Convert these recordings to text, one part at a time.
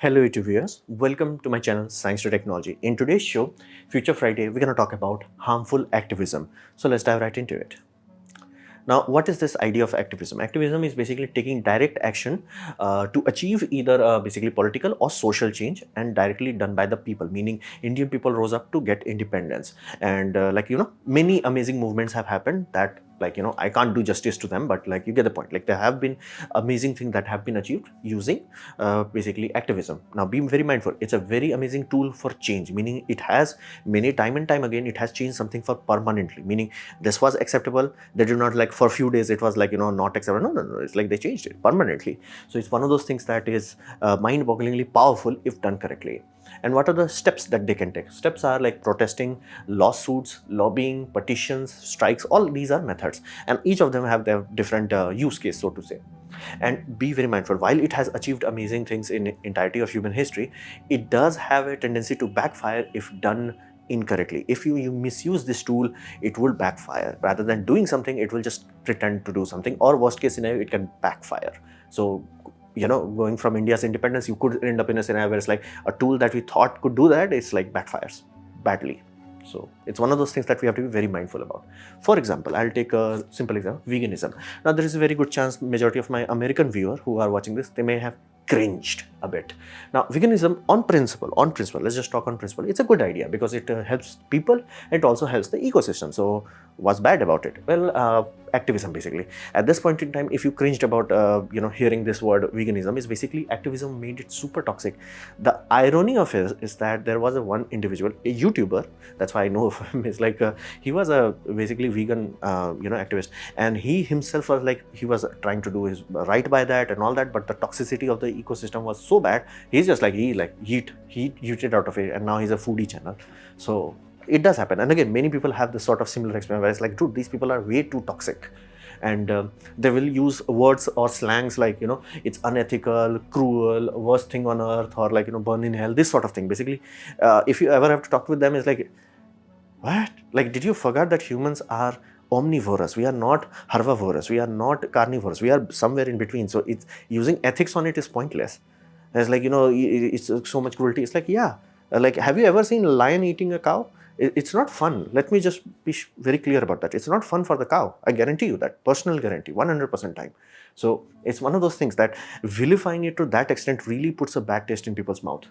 Hello YouTube viewers, welcome to my channel Science to Technology. In today's show, Future Friday, we're going to talk about harmful activism. So let's dive right into it. Now, what is this idea of activism? Activism is basically taking direct action to achieve either basically political or social change, and directly done by the people, meaning Indian people rose up to get independence. And many amazing movements have happened that I can't do justice to them, but you get the point. There have been amazing things that have been achieved using basically activism. Now, be very mindful. It's a very amazing tool for change, meaning it has many time and time again, it has changed something for permanently, meaning this was acceptable. They did not for a few days it was not acceptable. No, it's they changed it permanently. So it's one of those things that is mind-bogglingly powerful if done correctly. And what are the steps that they can take? Steps are like protesting, lawsuits, lobbying, petitions, strikes. All these are methods, and each of them have their different use case, so to say. And be very mindful, while it has achieved amazing things in entirety of human history, it does have a tendency to backfire if done incorrectly. If you misuse this tool, it will backfire. Rather than doing something, it will just pretend to do something, or worst case scenario, it can backfire. So going from India's independence, you could end up in a scenario where it's a tool that we thought could do that, it's backfires badly. So it's one of those things that we have to be very mindful about. For example, I'll take a simple example, veganism. Now, there is a very good chance majority of my American viewer who are watching this, they may have cringed a bit. Now, veganism on principle, let's just talk on principle. It's a good idea because it helps people. It also helps the ecosystem. So what's bad about it? Well, activism basically. At this point in time, if you cringed about hearing this word veganism, is basically activism made it super toxic. The irony of it is that there was one individual, a YouTuber, that's why I know of him, is he was a basically vegan activist, and he himself was he was trying to do his right by that and all that, but the toxicity of the ecosystem was so bad, he's just he yeeted out of it, and now he's a foodie channel. So it does happen. And again, many people have this sort of similar experience where it's dude, these people are way too toxic, and they will use words or slangs it's unethical, cruel, worst thing on earth, or burn in hell, this sort of thing. Basically, if you ever have to talk with them, it's what? Did you forget that humans are omnivorous? We are not herbivorous. We are not carnivorous. We are somewhere in between. So it's using ethics on it is pointless. It's it's so much cruelty. It's yeah. Have you ever seen a lion eating a cow? It's not fun. Let me just be very clear about that. It's not fun for the cow. I guarantee you that. Personal guarantee, 100% time. So it's one of those things that vilifying it to that extent really puts a bad taste in people's mouth.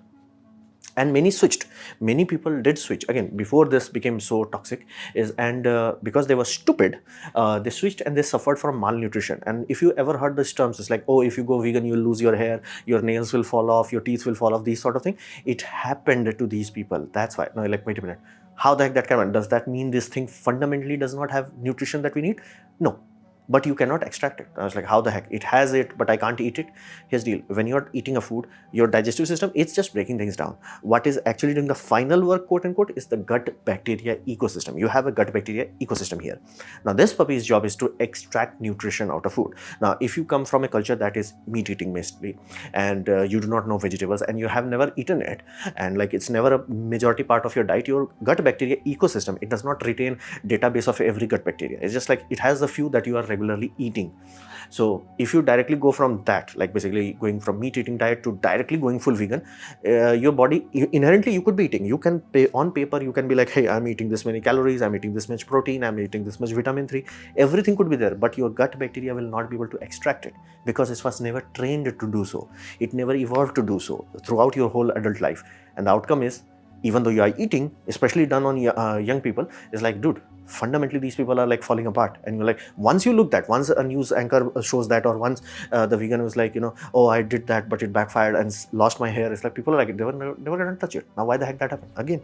And many people did switch again before this became so toxic, because they were stupid, they switched and they suffered from malnutrition. And if you ever heard these terms, it's oh, if you go vegan, you'll lose your hair, your nails will fall off, your teeth will fall off, these sort of thing. It happened to these people. That's why. No, wait a minute, how the heck that can happen? Does that mean this thing fundamentally does not have nutrition that we need? No, but you cannot extract it. I was how the heck? It has it, but I can't eat it. Here's the deal. When you're eating a food, your digestive system, it's just breaking things down. What is actually doing the final work, quote unquote, is the gut bacteria ecosystem. You have a gut bacteria ecosystem here. Now, this puppy's job is to extract nutrition out of food. Now, if you come from a culture that is meat eating mostly, and you do not know vegetables, and you have never eaten it, and it's never a majority part of your diet, your gut bacteria ecosystem, it does not retain database of every gut bacteria. It's just it has a few that you are regularly eating. So if you directly go from that, basically going from meat eating diet to directly going full vegan, your body inherently, you could be eating, you can pay on paper, you can be hey, I'm eating this many calories, I'm eating this much protein, I'm eating this much vitamin 3, everything could be there, but your gut bacteria will not be able to extract it because it was never trained to do so. It never evolved to do so throughout your whole adult life. And the outcome is, even though you are eating, especially done on young people, is dude, fundamentally these people are falling apart. And you're once you look that, once a news anchor shows that, or once the vegan was oh, I did that, but it backfired and lost my hair. It's people are they were never gonna touch it. Now, why the heck that happened? Again,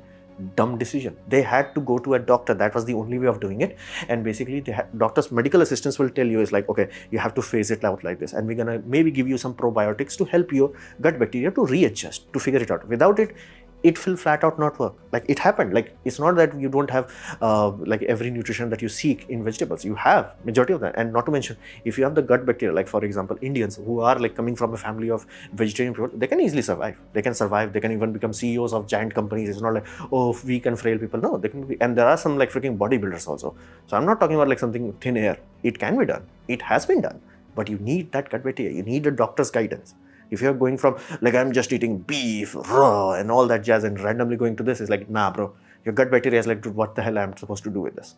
dumb decision. They had to go to a doctor. That was the only way of doing it. And basically, doctors, medical assistants will tell you, is okay, you have to phase it out like this, and we're gonna maybe give you some probiotics to help your gut bacteria to readjust, to figure it out. Without it, it will flat out not work. It happened. It's not that you don't have every nutrition that you seek in vegetables. You have majority of that. And not to mention, if you have the gut bacteria, for example, Indians who are coming from a family of vegetarian people, they can easily survive. They can even become CEOs of giant companies. It's not oh, weak and frail people. No, they can be. And there are some freaking bodybuilders also. So I'm not talking about something thin air. It can be done. It has been done. But you need that gut bacteria. You need a doctor's guidance. If you're going from like, I'm just eating beef raw and all that jazz and randomly going to this, is like, nah bro, your gut bacteria is like, dude, what the hell I'm supposed to do with this?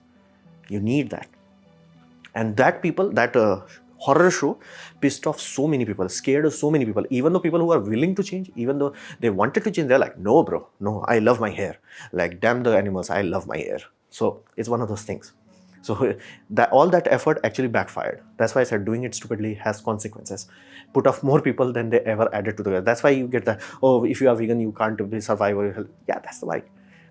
You need that. And that horror show pissed off so many people, scared so many people. Even though people who are willing to change, even though they wanted to change, they're like, no bro, no, I love my hair, like damn the animals, I love my hair. So it's one of those things. So that all that effort actually backfired. That's why I said doing it stupidly has consequences. Put off more people than they ever added to the. That's why you get that, oh, if you are vegan, you can't survive. Yeah, that's the why.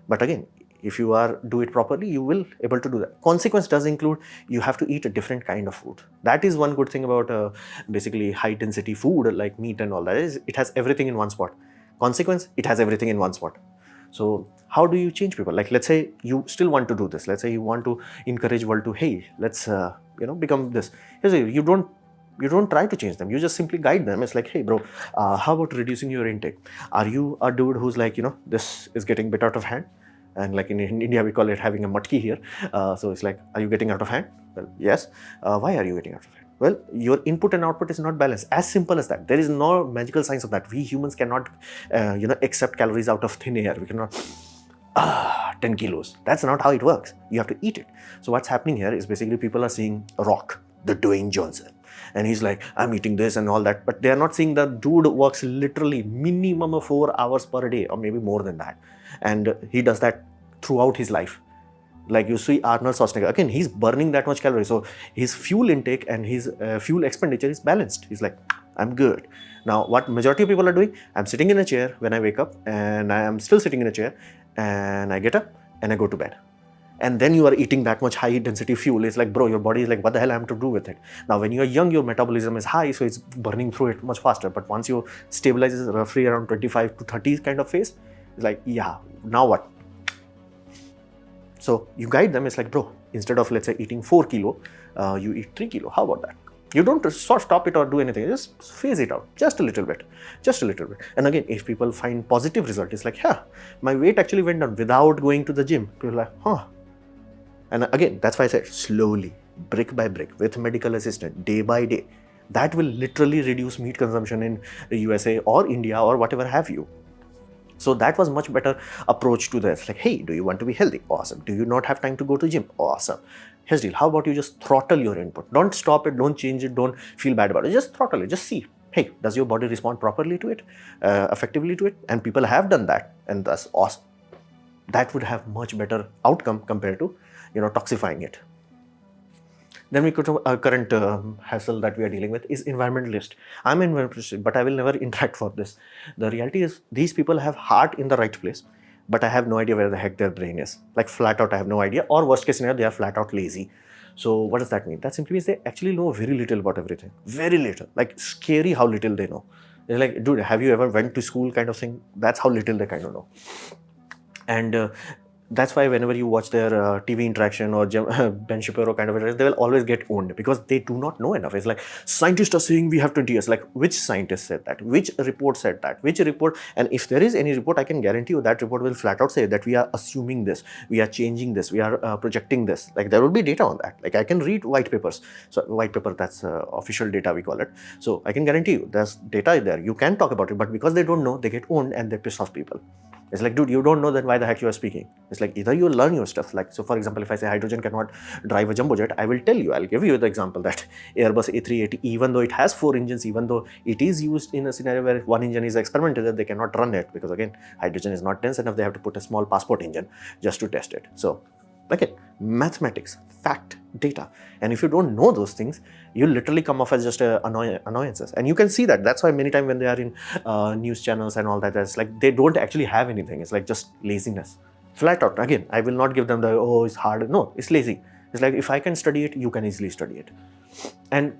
But again, if you do it properly, you will able to do that. Consequence does include you have to eat a different kind of food. That is one good thing about basically high density food like meat and all that, is it has everything in one spot. Consequence, it has everything in one spot. So how do you change people? Like, let's say you still want to do this. Let's say you want to encourage world to, hey, let's become this. You don't try to change them. You just simply guide them. It's like, hey bro, how about reducing your intake? Are you a dude who's like, this is getting bit out of hand? And like in India, we call it having a matki here. So it's like, are you getting out of hand? Well, yes. Why are you getting out of hand? Well, your input and output is not balanced. As simple as that. There is no magical science of that. We humans cannot, accept calories out of thin air. We cannot, 10 kilos. That's not how it works. You have to eat it. So what's happening here is basically people are seeing Rock, the Dwayne Johnson. And he's like, I'm eating this and all that. But they are not seeing the dude works literally minimum of 4 hours per day or maybe more than that. And he does that throughout his life. Like you see Arnold Schwarzenegger, again, he's burning that much calories. So his fuel intake and his fuel expenditure is balanced. He's like, I'm good. Now, what majority of people are doing, I'm sitting in a chair when I wake up and I am still sitting in a chair and I get up and I go to bed. And then you are eating that much high density fuel. It's like, bro, your body is like, what the hell I am to do with it? Now, when you're young, your metabolism is high, so it's burning through it much faster. But once you stabilizes roughly around 25 to 30 kind of phase, it's like, yeah, now what? So you guide them. It's like, bro, instead of let's say eating 4 kilo, you eat 3 kilo. How about that? You don't stop it or do anything. Just phase it out just a little bit, just a little bit. And again, if people find positive result, it's like, yeah, my weight actually went down without going to the gym. People are like, huh. And again, that's why I said slowly, brick by brick, with medical assistance, day by day. That will literally reduce meat consumption in the USA or India or whatever have you. So that was much better approach to this. Like, hey, do you want to be healthy? Awesome. Do you not have time to go to gym? Awesome. Here's the deal. How about you just throttle your input? Don't stop it. Don't change it. Don't feel bad about it. Just throttle it. Just see. Hey, does your body respond properly to it, effectively to it? And people have done that, and that's awesome. That would have much better outcome compared to, toxifying it. Then we go to our current hassle that we are dealing with is environmentalist. I'm an environmentalist, but I will never interact for this. The reality is these people have heart in the right place, but I have no idea where the heck their brain is. Like flat out, I have no idea. Or worst case scenario, they are flat out lazy. So what does that mean? That simply means they actually know very little about everything. Very little. Like scary how little they know. They're like, dude, have you ever went to school kind of thing? That's how little they kind of know. And that's why whenever you watch their TV interaction or Ben Shapiro kind of interaction, they will always get owned because they do not know enough. It's like, scientists are saying we have 20 years. Like, which scientist said that? Which report said that? Which report? And if there is any report, I can guarantee you that report will flat out say that we are assuming this, we are changing this, we are projecting this. Like, there will be data on that. Like, I can read white papers. So, white paper, that's official data, we call it. So, I can guarantee you there's data there. You can talk about it, but because they don't know, they get owned and they piss off people. It's like, dude, you don't know, then why the heck you are speaking? It's like, either you learn your stuff. Like, so for example, if I say hydrogen cannot drive a jumbo jet, I will tell you, I'll give you the example that Airbus A380, even though it has 4 engines, even though it is used in a scenario where 1 engine is experimental, they cannot run it because again, hydrogen is not dense enough. They have to put a small passport engine just to test it. So again, mathematics, fact, data. And if you don't know those things, you literally come off as just annoyances. And you can see that. That's why many times when they are in news channels and all that, it's like they don't actually have anything. It's like just laziness. Flat out. Again, I will not give them the, oh, it's hard. No, it's lazy. It's like, if I can study it, you can easily study it. And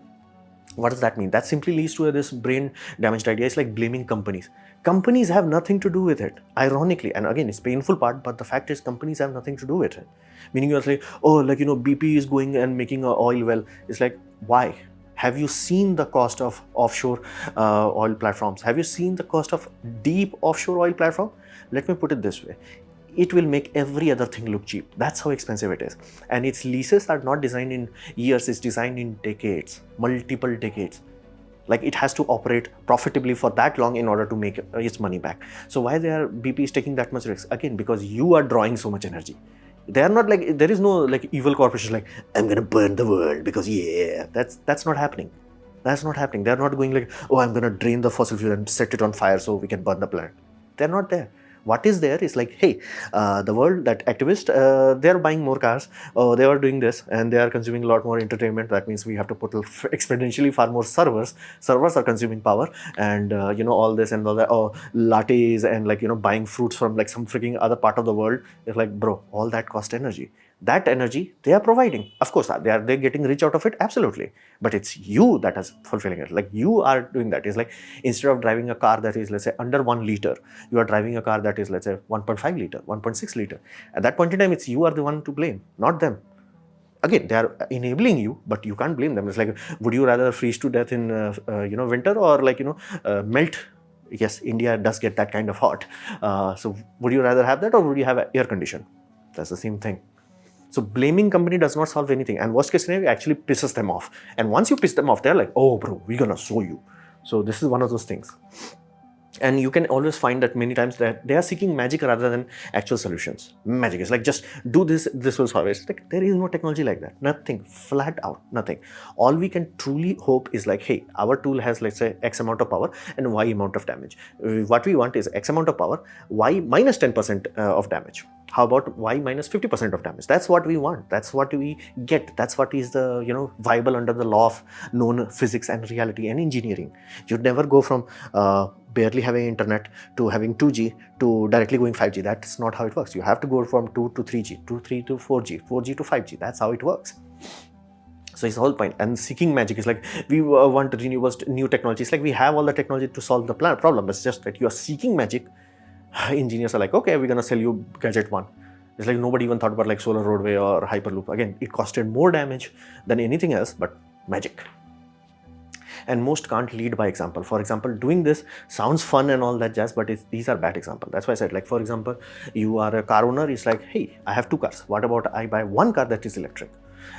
what does that mean? That simply leads to this brain damaged idea. It's like blaming companies. Companies have nothing to do with it, ironically. And again, it's painful part, but the fact is companies have nothing to do with it. Meaning you're like, oh, like, BP is going and making an oil well. It's like, why? Have you seen the cost of offshore oil platforms? Have you seen the cost of deep offshore oil platform? Let me put it this way. It will make every other thing look cheap. That's how expensive it is. And its leases are not designed in years, it's designed in decades, multiple decades. Like it has to operate profitably for that long in order to make its money back. So why BP is taking that much risk? Again, because you are drawing so much energy. They are not like, there is no like evil corporation like, I'm gonna burn the world because yeah, that's not happening. That's not happening. They're not going like, oh, I'm gonna drain the fossil fuel and set it on fire so we can burn the planet. They're not there. What is there is like, hey, the world, that activists, they're buying more cars, or they are doing this, and they are consuming a lot more entertainment. That means we have to put exponentially far more servers. Servers are consuming power, and all this and all that, or lattes, and like buying fruits from like some freaking other part of the world. It's like, bro, all that cost energy. That energy they are providing. Of course, they're getting rich out of it, absolutely. But it's you that is fulfilling it. Like you are doing that. It's like, instead of driving a car that is, let's say, under 1 liter, you are driving a car that is, let's say, 1.5 liter, 1.6 liter. At that point in time, it's you are the one to blame, not them. Again, they are enabling you, but you can't blame them. It's like, would you rather freeze to death in winter, or like melt? Yes, India does get that kind of hot. So would you rather have that, or would you have air condition? That's the same thing. So blaming company does not solve anything, and worst case scenario actually pisses them off. And once you piss them off, they're like, oh bro, we're gonna show you. So this is one of those things. And you can always find that many times that they are seeking magic rather than actual solutions. Magic is like, just do this, this will solve it. It's like, there is no technology like that. Nothing. Flat out. Nothing. All we can truly hope is like, hey, our tool has, let's say, X amount of power and Y amount of damage. What we want is X amount of power, Y minus 10% of damage. How about Y minus 50% of damage? That's what we want. That's what we get. That's what is the, viable under the law of known physics and reality and engineering. You'd never go from barely having internet to having 2G to directly going 5G. That's not how it works. You have to go from 2 to 3G, 3 to 4G, 4G to 5G. That's how it works. So it's the whole point. And seeking magic is like, we want renewables, new technologies. Like we have all the technology to solve the problem. It's just that you are seeking magic. Engineers are like, okay, we're gonna sell you gadget 1. It's like nobody even thought about like solar roadway or hyperloop. Again, it costed more damage than anything else, but magic. And most can't lead by example. For example, doing this sounds fun and all that jazz, but these are bad examples. That's why I said, like, for example, you are a car owner. It's like, hey, I have 2 cars. What about I buy 1 car that is electric?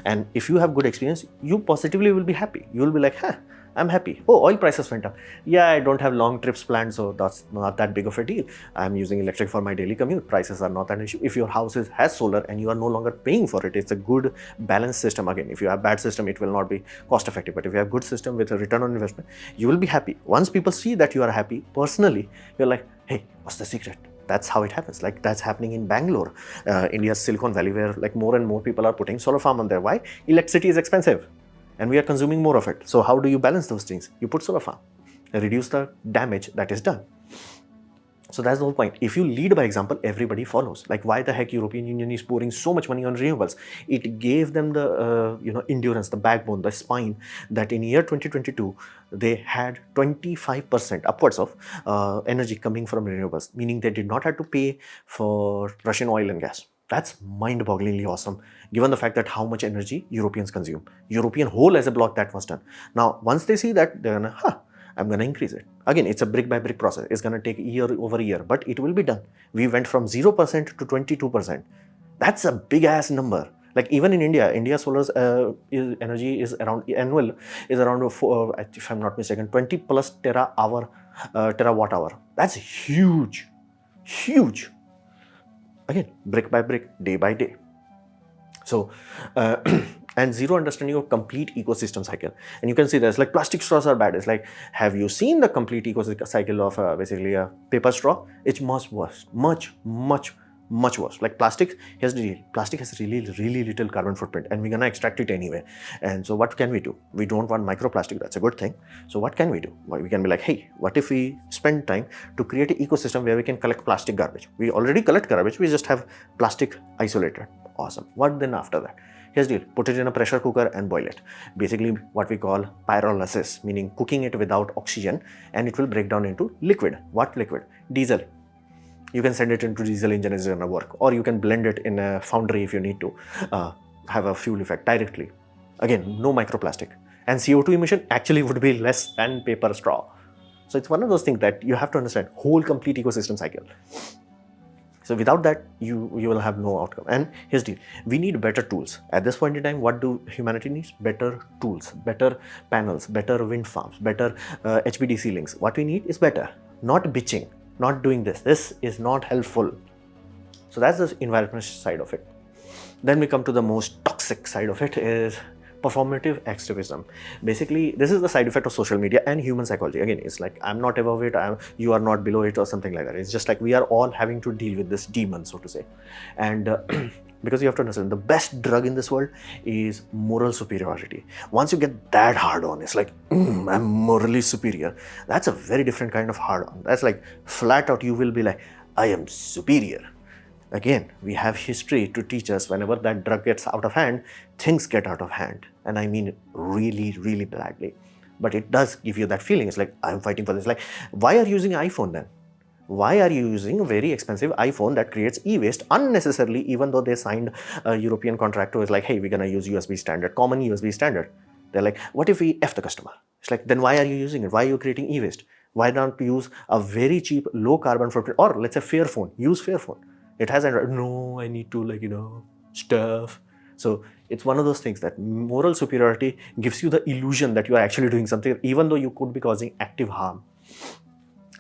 And if you have good experience, you positively will be happy. You will be like, huh, I'm happy. Oh, oil prices went up. Yeah, I don't have long trips planned, so that's not that big of a deal. I'm using electric for my daily commute. Prices are not an issue. If your house has solar and you are no longer paying for it, it's a good balanced system. Again, if you have bad system, it will not be cost effective. But if you have good system with a return on investment, you will be happy. Once people see that you are happy, personally, you're like, hey, what's the secret? That's how it happens. Like that's happening in Bangalore, India's Silicon Valley, where like more and more people are putting solar farm on there. Why? Electricity is expensive and we are consuming more of it. So how do you balance those things? You put solar farm, reduce the damage that is done. So that's the whole point. If you lead by example, everybody follows. Like why the heck European Union is pouring so much money on renewables? It gave them the endurance, the backbone, the spine that in year 2022 they had 25% upwards of energy coming from renewables, meaning they did not have to pay for Russian oil and gas. That's mind-bogglingly awesome, given the fact that how much energy Europeans consume. European whole as a block that was done. Now, once they see that, they're gonna, I'm gonna increase it. Again, it's a brick by brick process. It's gonna take year over year, but it will be done. We went from 0% to 22%. That's a big ass number. Like even in India solar's energy is around annual is around if I'm not mistaken, 20 plus terawatt hour. That's huge, huge. Again, brick by brick, day by day. So, and zero understanding of complete ecosystem cycle. And you can see there's like plastic straws are bad. It's like, have you seen the complete ecosystem cycle of basically a paper straw? It's much worse, much worse. Like plastic has really little carbon footprint, and we're gonna extract it anyway. And so what can we do? We don't want microplastic. That's a good thing. So what can we do? Well, we can be like, hey, what if we spend time to create an ecosystem where we can collect plastic garbage? We already collect garbage. We just have plastic isolated. Awesome. What then after that? Here's the deal. Put it in a pressure cooker and boil it. Basically what we call pyrolysis, meaning cooking it without oxygen, and it will break down into liquid. What liquid? Diesel. You can send it into diesel engine, it's gonna work. Or you can blend it in a foundry if you need to have a fuel effect directly. Again, no microplastic. And CO2 emission actually would be less than paper straw. So it's one of those things that you have to understand, whole complete ecosystem cycle. So without that, you will have no outcome. And here's the deal. We need better tools. At this point in time, what do humanity needs? Better tools, better panels, better wind farms, better HVDC links. What we need is better, not bitching, not doing this. This is not helpful. So that's the environmentalist side of it. Then we come to the most toxic side of it, is performative activism. Basically, this is the side effect of social media and human psychology. Again, it's like, I'm not above it, you are not below it, or something like that. It's just like we are all having to deal with this demon, so to say. And because you have to understand, the best drug in this world is moral superiority. Once you get that hard on, it's like, I'm morally superior. That's a very different kind of hard on. That's like flat out, you will be like, I am superior. Again, we have history to teach us whenever that drug gets out of hand, things get out of hand. And I mean really, really badly. But it does give you that feeling. It's like, I'm fighting for this. Like, why are you using iPhone then? Why are you using a very expensive iPhone that creates e-waste unnecessarily, even though they signed a European contract who is like, hey, we're going to use USB standard, common USB standard. They're like, what if we F the customer? It's like, then why are you using it? Why are you creating e-waste? Why not use a very cheap, low carbon footprint, or let's say Fairphone, use Fairphone. It has a, no, I need to, like, stuff. So it's one of those things that moral superiority gives you the illusion that you are actually doing something, even though you could be causing active harm.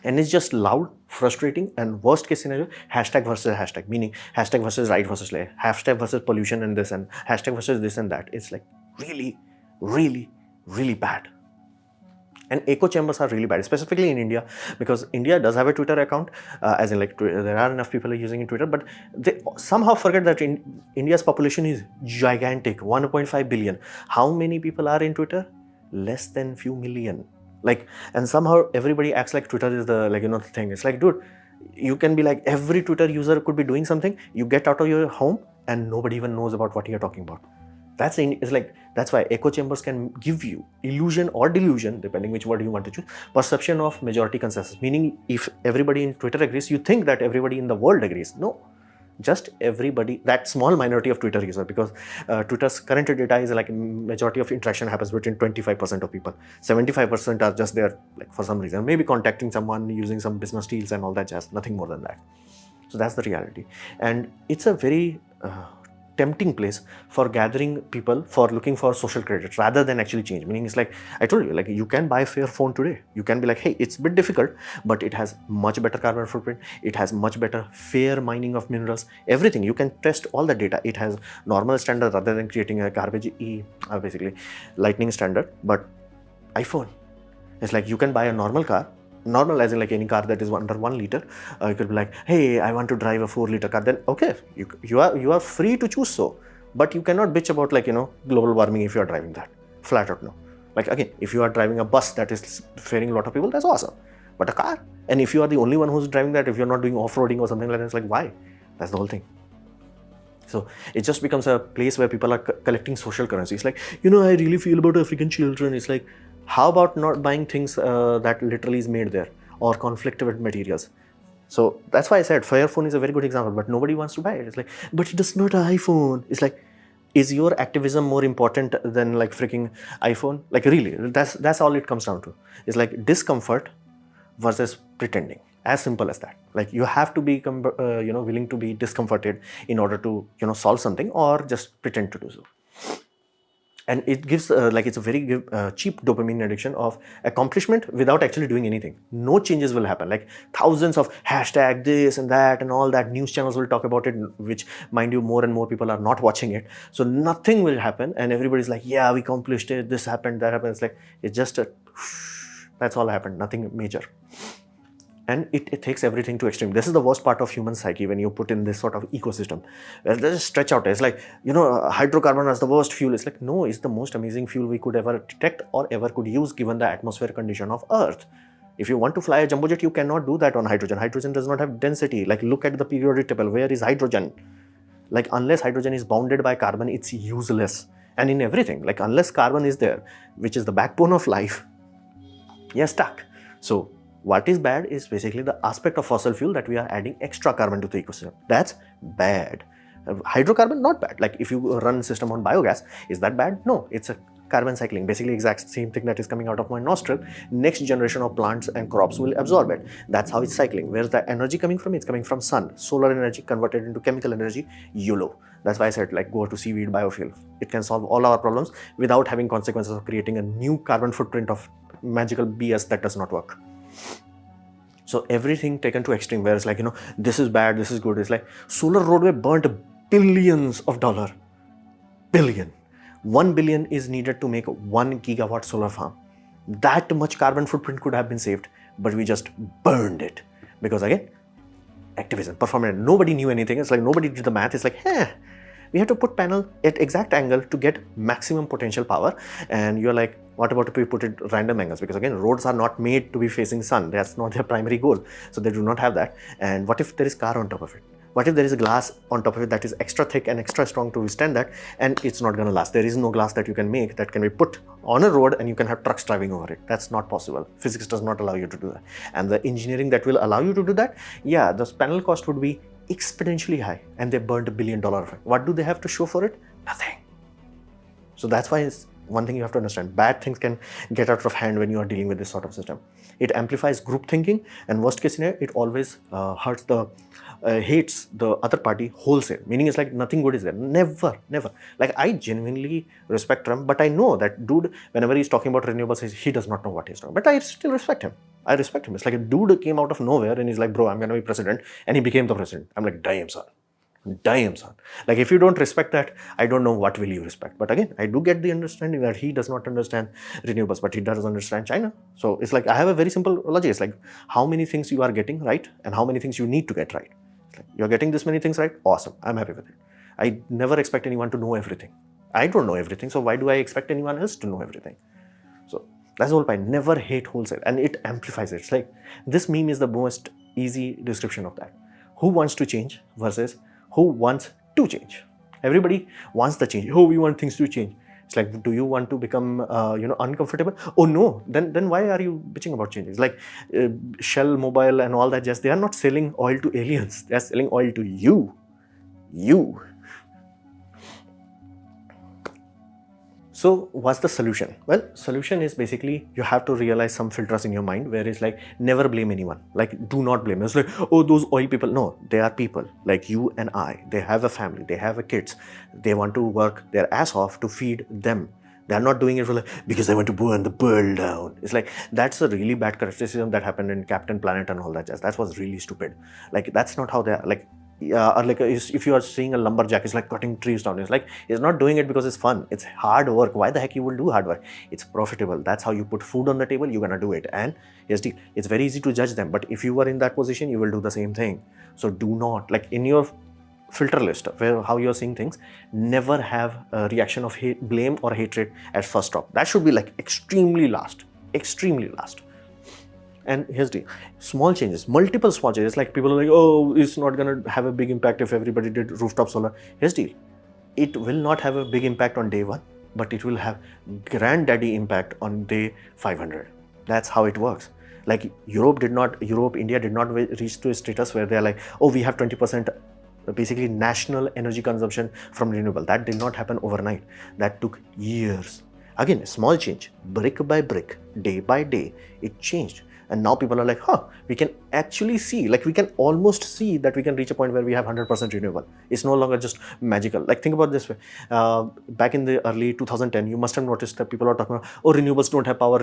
And it's just loud, frustrating, and worst case scenario, hashtag versus hashtag, meaning hashtag versus right versus left, hashtag versus pollution and this, and hashtag versus this and that. It's like really, really, really bad. And echo chambers are really bad, specifically in India, because India does have a Twitter account, as in like there are enough people using Twitter, but they somehow forget that India's population is gigantic, 1.5 billion. How many people are in Twitter? Less than few million. Like, and somehow everybody acts like Twitter is the, like, thing. It's like, dude, you can be like, every Twitter user could be doing something. You get out of your home and nobody even knows about what you're talking about. That's why echo chambers can give you illusion or delusion, depending which word you want to choose, perception of majority consensus. Meaning, if everybody in Twitter agrees, you think that everybody in the world agrees. No, just everybody, that small minority of Twitter user, because Twitter's current data is like majority of interaction happens between 25% of people. 75% are just there, like, for some reason, maybe contacting someone, using some business deals and all that jazz, nothing more than that. So that's the reality. And it's a very tempting place for gathering people for looking for social credit rather than actually change. Meaning, it's like, I told you, like, you can buy a Fairphone today. You can be like, hey, it's a bit difficult, but it has much better carbon footprint. It has much better fair mining of minerals, everything. You can test all the data. It has normal standard rather than creating a garbage basically lightning standard. But iPhone, it's like, you can buy a normal car, normal as in like any car that is under 1 liter. You could be like, hey, I want to drive a 4-liter car. Then okay, you are free to choose so, but you cannot bitch about, like, global warming if you are driving that. Flat out no. Like, again, if you are driving a bus that is ferrying a lot of people, that's awesome. But a car, and if you are the only one who's driving that, if you're not doing off-roading or something like that, it's like, why? That's the whole thing. So it just becomes a place where people are collecting social currency. It's like, I really feel about African children. It's like, how about not buying things that literally is made there, or conflict with materials? So that's why I said Fairphone is a very good example, but nobody wants to buy it. It's like, but it is not an iPhone. It's like, is your activism more important than, like, freaking iPhone? Like, really, that's all it comes down to. It's like discomfort versus pretending. As simple as that. Like, you have to be willing to be discomforted in order to solve something, or just pretend to do so. And it gives it's a very cheap dopamine addiction of accomplishment without actually doing anything. No changes will happen. Like, thousands of hashtag this and that and all that, news channels will talk about it, which, mind you, more and more people are not watching it. So nothing will happen, and everybody's like, yeah, we accomplished it, this happened, that happened. It's like, it's just that's all happened, nothing major. And it takes everything to extreme. This is the worst part of human psyche when you put in this sort of ecosystem. They just stretch out. It's like, hydrocarbon is the worst fuel. It's like, no, it's the most amazing fuel we could ever detect or ever could use given the atmospheric condition of Earth. If you want to fly a jumbo jet, you cannot do that on hydrogen. Hydrogen does not have density. Like, look at the periodic table. Where is hydrogen? Like, unless hydrogen is bounded by carbon, it's useless. And in everything, like, unless carbon is there, which is the backbone of life, you're stuck. So what is bad is basically the aspect of fossil fuel that we are adding extra carbon to the ecosystem. That's bad. Hydrocarbon, not bad. Like, if you run a system on biogas, is that bad? No, it's a carbon cycling, basically exact same thing that is coming out of my nostril, next generation of plants and crops will absorb it. That's how it's cycling. Where's the energy coming from? It's coming from sun, solar energy converted into chemical energy, YOLO. That's why I said, like, go to seaweed biofuel. It can solve all our problems without having consequences of creating a new carbon footprint of magical BS that does not work. So everything taken to extreme, where it's like, this is bad, this is good. It's like solar roadway burnt billions of dollars. Billion. 1 billion is needed to make 1 gigawatt solar farm. That much carbon footprint could have been saved, but we just burned it. Because again, activism, performative. Nobody knew anything. It's like nobody did the math. It's like, we have to put panel at exact angle to get maximum potential power. And you're like, what about if we put it random angles? Because again, roads are not made to be facing sun. That's not their primary goal. So they do not have that. And what if there is car on top of it? What if there is a glass on top of it that is extra thick and extra strong to withstand that, and it's not going to last? There is no glass that you can make that can be put on a road and you can have trucks driving over it. That's not possible. Physics does not allow you to do that. And the engineering that will allow you to do that, yeah, the panel cost would be exponentially high, and they burned $1 billion. What do they have to show for it? Nothing. So that's why it's one thing you have to understand. Bad things can get out of hand when you are dealing with this sort of system. It amplifies group thinking, and worst case scenario, it always hates the other party wholesale. Meaning it's like nothing good is there. Never. Like, I genuinely respect Trump, but I know that dude, whenever he's talking about renewables, he does not know what he's talking. But I still respect him. It's like a dude came out of nowhere and he's like, bro, I'm going to be president. And he became the president. I'm like, damn, son. Like, if you don't respect that, I don't know what will you respect. But again, I do get the understanding that he does not understand renewables, but he does understand China. So it's like, I have a very simple logic. It's like, how many things you are getting right and how many things you need to get right. It's like, you're getting this many things right. Awesome. I'm happy with it. I never expect anyone to know everything. I don't know everything. So why do I expect anyone else to know everything? So that's the whole point. Never hate wholesale. And it amplifies it. It's like, this meme is the most easy description of that. Who wants to change versus who wants to change? Everybody wants the change. Oh, we want things to change. It's like, do you want to become, uncomfortable? Oh no, then why are you bitching about changes? Like Shell Mobile and all that jazz, they are not selling oil to aliens. They are selling oil to you. So what's the solution? Well, solution is basically you have to realize some filters in your mind where it's like, never blame anyone. Like, do not blame. It's like, oh, those oil people. No, they are people like you and I. They have a family. They have kids. They want to work their ass off to feed them. They're not doing it for like, because I want to burn the world down. It's like, that's a really bad criticism that happened in Captain Planet and all that jazz. That was really stupid. Like, that's not how they are. Like, or like if you are seeing a lumberjack, it's like cutting trees down. It's like, he's not doing it because it's fun. It's hard work. Why the heck you will do hard work? It's profitable. That's how you put food on the table. You're gonna do it. And yes, it's very easy to judge them. But if you were in that position, you will do the same thing. So do not, like, in your filter list where how you're seeing things, never have a reaction of hate, blame or hatred at first stop. That should be like extremely last. And here's the small changes, multiple small changes. Like, people are like, oh, it's not going to have a big impact if everybody did rooftop solar. Here's the deal. It will not have a big impact on day 1, but it will have granddaddy impact on day 500. That's how it works. Like, India did not reach to a status where they're like, oh, we have 20% basically national energy consumption from renewable. That did not happen overnight. That took years. Again, small change, brick by brick, day by day, it changed. And now people are like, we can actually see, like, we can almost see that we can reach a point where we have 100% renewable. It's no longer just magical. Like, think about this way. Back in the early 2010, you must have noticed that people are talking about, oh, renewables don't have power,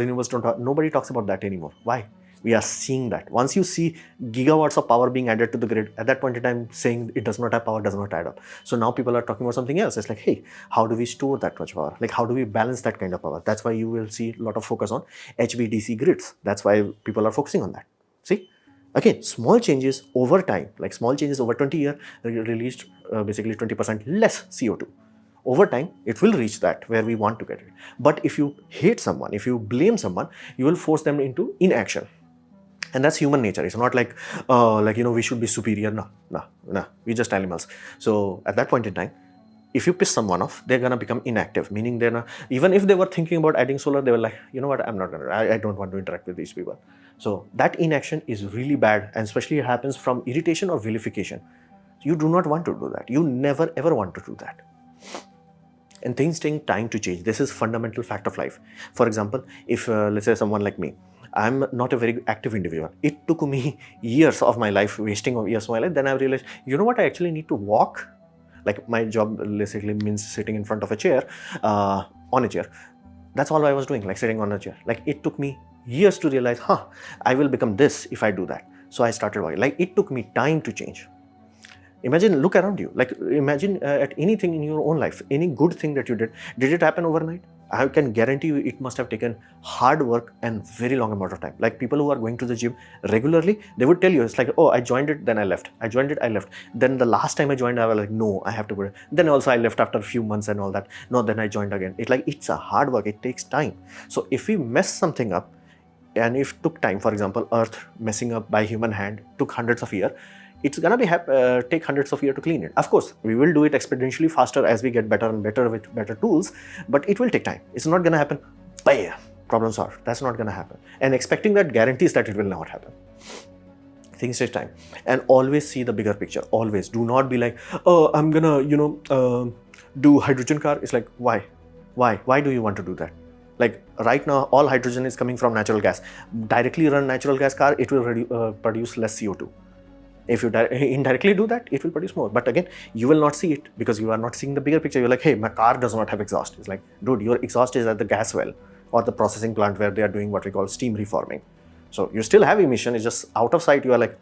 Nobody talks about that anymore. Why? We are seeing that. Once you see gigawatts of power being added to the grid, at that point in time, saying it does not have power does not add up. So now people are talking about something else. It's like, hey, how do we store that much power? Like, how do we balance that kind of power? That's why you will see a lot of focus on HVDC grids. That's why people are focusing on that. See? Again, small changes over time, like small changes over 20 years, released basically 20% less CO2. Over time, it will reach that where we want to get it. But if you hate someone, if you blame someone, you will force them into inaction. And that's human nature. It's not like, we should be superior. No, we're just animals. So at that point in time, if you piss someone off, they're going to become inactive, meaning they're not, even if they were thinking about adding solar, they were like, you know what, I don't want to interact with these people. So that inaction is really bad, and especially it happens from irritation or vilification. You do not want to do that. You never ever want to do that. and things take time to change. This is fundamental fact of life. For example, if let's say someone like me, I'm not a very active individual. It took me years of my life, wasting of years of my life. Then I realized, you know what, I actually need to walk. Like my job basically means sitting in front of a chair, on a chair. That's all I was doing, like sitting on a chair. Like it took me years to realize, I will become this if I do that. So I started walking. Like it took me time to change. Imagine, look around you. Like imagine at anything in your own life, any good thing that you did it happen overnight? I can guarantee you it must have taken hard work and very long amount of time. Like people who are going to the gym regularly, they would tell you, it's like, oh, I joined it, then I left. I joined it, I left. Then the last time I joined, I was like, no, I have to go. Then also I left after a few months and all that. No, then I joined again. It's a hard work. It takes time. So if we mess something up, and if it took time, for example, Earth messing up by human hand took hundreds of years, it's gonna be take hundreds of years to clean it. Of course, we will do it exponentially faster as we get better and better with better tools, but it will take time. It's not gonna happen, bam, problem solved. That's not gonna happen. And expecting that guarantees that it will not happen. Things take time. And always see the bigger picture. Always. Do not be like, oh, I'm gonna, do hydrogen car. It's like, why? Why do you want to do that? Like right now, all hydrogen is coming from natural gas. Directly run natural gas car, it will produce less CO2. If you indirectly do that, it will produce more. But again, you will not see it because you are not seeing the bigger picture. You're like, hey, my car does not have exhaust. It's like, dude, your exhaust is at the gas well or the processing plant where they are doing what we call steam reforming. So you still have emission, it's just out of sight. You are like,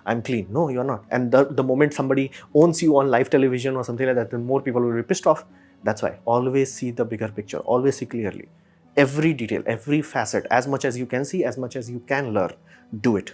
I'm clean. No, you're not. And the moment somebody owns you on live television or something like that, then more people will be pissed off. That's why always see the bigger picture, always see clearly. Every detail, every facet, as much as you can see, as much as you can learn, do it.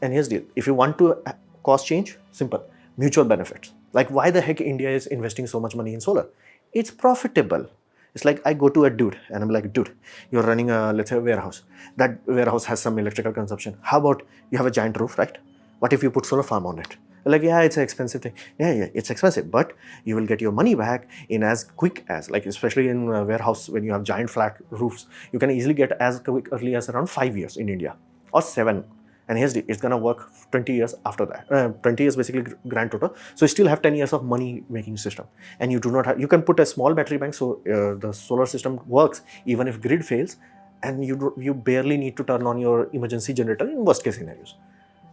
And here's the deal. If you want to cause change, simple, mutual benefits. Like why the heck India is investing so much money in solar? It's profitable. It's like I go to a dude and I'm like, dude, you're running a, let's say, a warehouse. That warehouse has some electrical consumption. How about you have a giant roof, right? What if you put solar farm on it? Like, yeah, it's an expensive thing. Yeah, it's expensive, but you will get your money back in as quick as, like, especially in a warehouse when you have giant flat roofs, you can easily get as quick early as around 5 years in India or 7. And here's it's gonna work 20 years after that. 20 years basically grand total. So you still have 10 years of money making system. And you do not have, you can put a small battery bank so the solar system works even if grid fails, and you barely need to turn on your emergency generator in worst case scenarios.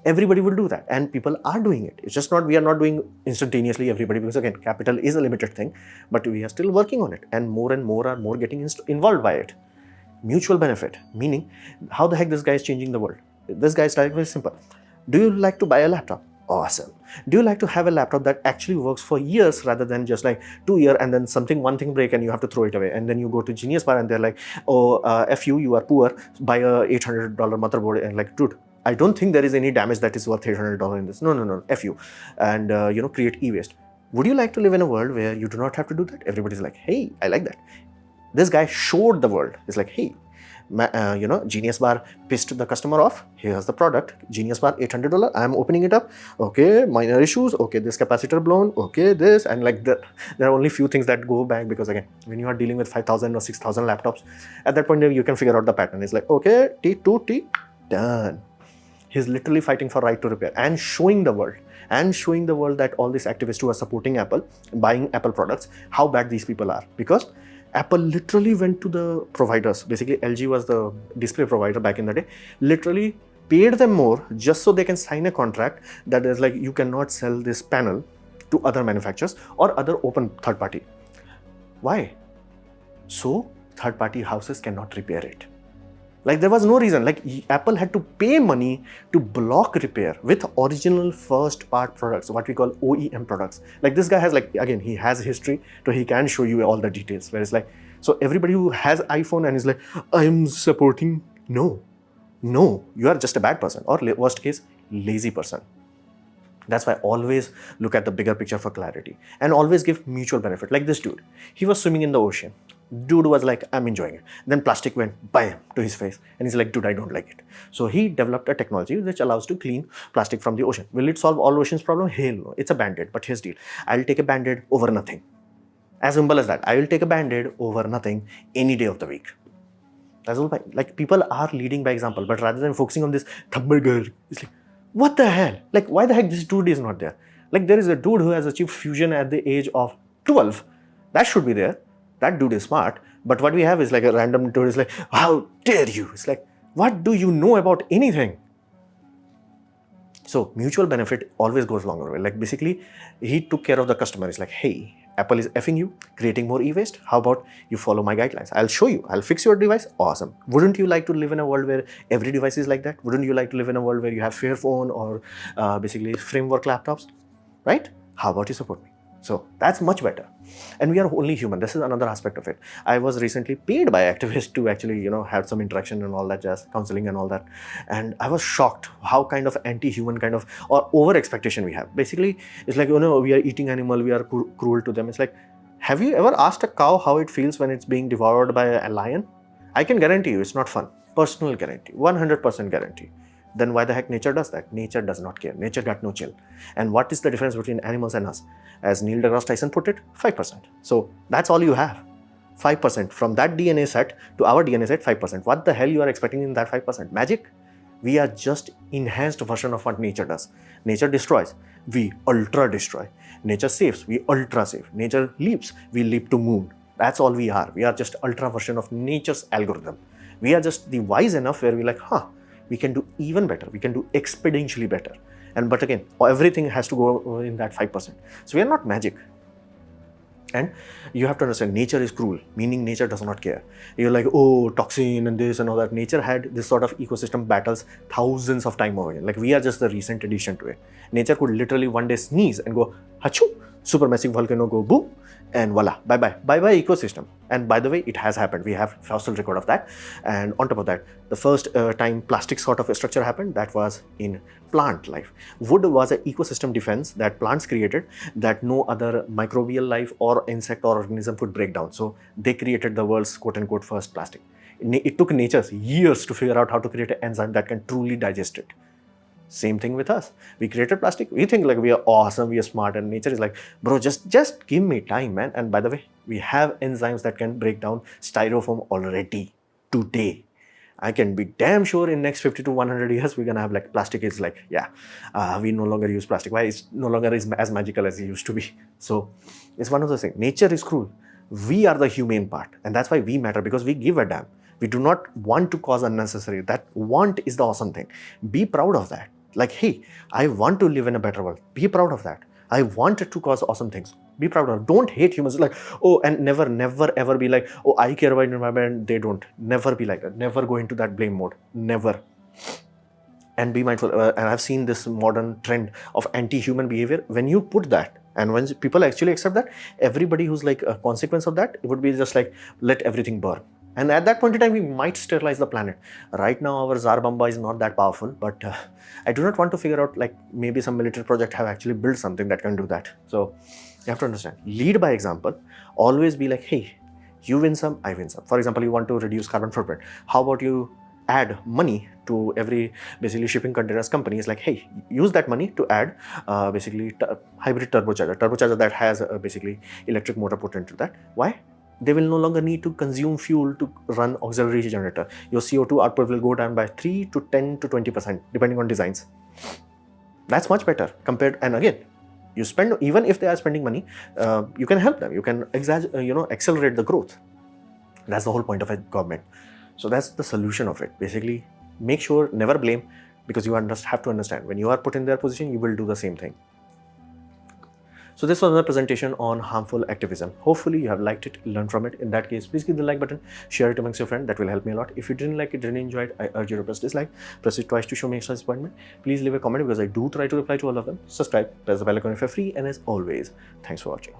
Everybody will do that, and people are doing it. It's just not, we are not doing instantaneously everybody, because again, capital is a limited thing, but we are still working on it, and more are more getting involved by it. Mutual benefit, meaning how the heck this guy is changing the world. This guy is very simple. Do you like to buy a laptop? Awesome. Do you like to have a laptop that actually works for years rather than just like 2 years and then one thing break and you have to throw it away, and then you go to Genius Bar and they're like, oh, F you are poor, buy a $800 motherboard, and like, dude, I don't think there is any damage that is worth $800 in this. No, F you. And create e-waste. Would you like to live in a world where you do not have to do that? Everybody's like, hey, I like that. This guy showed the world. It's like, hey, Genius Bar pissed the customer off. Here's the product. Genius Bar, $800. I'm opening it up. Okay, minor issues. Okay, this capacitor blown. Okay, this. And like that, there are only few things that go back, because again, when you are dealing with 5,000 or 6,000 laptops, at that point you can figure out the pattern. It's like, okay, T2T, done. He's literally fighting for right to repair and showing the world. That all these activists who are supporting Apple, buying Apple products, how bad these people are. Because Apple literally went to the providers. Basically, LG was the display provider back in the day. Literally paid them more just so they can sign a contract that is like, you cannot sell this panel to other manufacturers or other open third party. Why? So third party houses cannot repair it. Like there was no reason. Like Apple had to pay money to block repair with original first part products, what we call OEM products. Like this guy has, like, again, he has history, so he can show you all the details. Whereas like, so everybody who has iPhone and is like, I'm supporting, no, you are just a bad person, or worst case, lazy person. That's why always look at the bigger picture for clarity, and always give mutual benefit. Like this dude, he was swimming in the ocean. Dude was like, I'm enjoying it. Then plastic went bam to his face, and he's like, dude, I don't like it. So he developed a technology which allows to clean plastic from the ocean. Will it solve all oceans problem? Hell no. It's a band-aid. But here's the deal. I'll take a band-aid over nothing. As simple as that. I will take a band-aid over nothing any day of the week. That's all. Like, people are leading by example, but rather than focusing on this hamburger, it's like, what the hell? Like, why the heck this dude is not there? Like, there is a dude who has achieved fusion at the age of 12. That should be there. That dude is smart. But what we have is like a random dude is like, how dare you? It's like, what do you know about anything? So mutual benefit always goes longer way. Like basically, he took care of the customer. It's like, hey, Apple is effing you, creating more e-waste. How about you follow my guidelines? I'll show you. I'll fix your device. Awesome. Wouldn't you like to live in a world where every device is like that? Wouldn't you like to live in a world where you have Fairphone or basically framework laptops, right? How about you support me? So that's much better. And we are only human. This is another aspect of it. I was recently paid by activists to actually, have some interaction and all that jazz, counseling and all that. And I was shocked how kind of anti-human kind of or over expectation we have. Basically, it's like, we are eating animal, we are cruel to them. It's like, have you ever asked a cow how it feels when it's being devoured by a lion? I can guarantee you it's not fun. Personal guarantee, 100% guarantee. Then why the heck nature does that? Nature does not care. Nature got no chill. And what is the difference between animals and us? As Neil deGrasse Tyson put it, 5%. So that's all you have. 5%. From that DNA set to our DNA set, 5%. What the hell you are expecting in that 5%? Magic? We are just enhanced version of what nature does. Nature destroys. We ultra destroy. Nature saves. We ultra save. Nature leaps. We leap to moon. That's all we are. We are just ultra version of nature's algorithm. We are just the wise enough where we're like, we can do even better. We can do exponentially better. But again, everything has to go in that 5%. So we are not magic. And you have to understand, nature is cruel, meaning nature does not care. You're like, oh, toxin and this and all that. Nature had this sort of ecosystem battles thousands of times over. Like we are just the recent addition to it. Nature could literally one day sneeze and go, hachu, supermassive volcano go boom, and voila, bye-bye. Bye-bye ecosystem. And by the way, it has happened. We have fossil record of that. And on top of that, the first time plastic sort of a structure happened, that was in plant life. Wood was an ecosystem defense that plants created that no other microbial life or insect or organism could break down. So they created the world's quote-unquote first plastic. It took nature years to figure out how to create an enzyme that can truly digest it. Same thing with us. We created plastic. We think like we are awesome, we are smart, and nature is like, bro, just give me time, man. And by the way, we have enzymes that can break down styrofoam already today. I can be damn sure in next 50 to 100 years, we're gonna have like plastic is like, we no longer use plastic. Why? It's no longer as magical as it used to be. So it's one of those things. Nature is cruel. We are the humane part. And that's why we matter, because we give a damn. We do not want to cause unnecessary. That want is the awesome thing. Be proud of that. Like, hey, I want to live in a better world. Be proud of that. I wanted to cause awesome things. Be proud of it. Don't hate humans. Like, oh, and never ever be like, oh, I care about environment. They don't. Never be like that. Never go into that blame mode. Never. And be mindful. And I've seen this modern trend of anti-human behavior. When you put that, and when people actually accept that, everybody who's like a consequence of that, it would be just like, let everything burn. And at that point in time, we might sterilize the planet. Right now, our Tsar Bomba is not that powerful, but I do not want to figure out, like, maybe some military project have actually built something that can do that. So you have to understand, lead by example. Always be like, hey, you win some, I win some. For example, you want to reduce carbon footprint. How about you add money to every basically shipping containers company? Is like, hey, use that money to add basically hybrid turbocharger that has basically electric motor put into that. Why? They will no longer need to consume fuel to run auxiliary generator. Your CO2 output will go down by 3 to 10 to 20%, depending on designs. That's much better compared. And again, you spend, even if they are spending money, you can help them. You can accelerate the growth. That's the whole point of a government. So that's the solution of it. Basically, make sure never blame, because you have to understand, when you are put in their position, you will do the same thing. So this was another presentation on harmful activism. Hopefully you have liked it, learned from it. In that case, please give the like button, share it amongst your friends. That will help me a lot. If you didn't like it, didn't enjoy it, I urge you to press dislike. Press it twice to show me extra disappointment. Please leave a comment, because I do try to reply to all of them. Subscribe, press the bell icon if you're free. And as always, thanks for watching.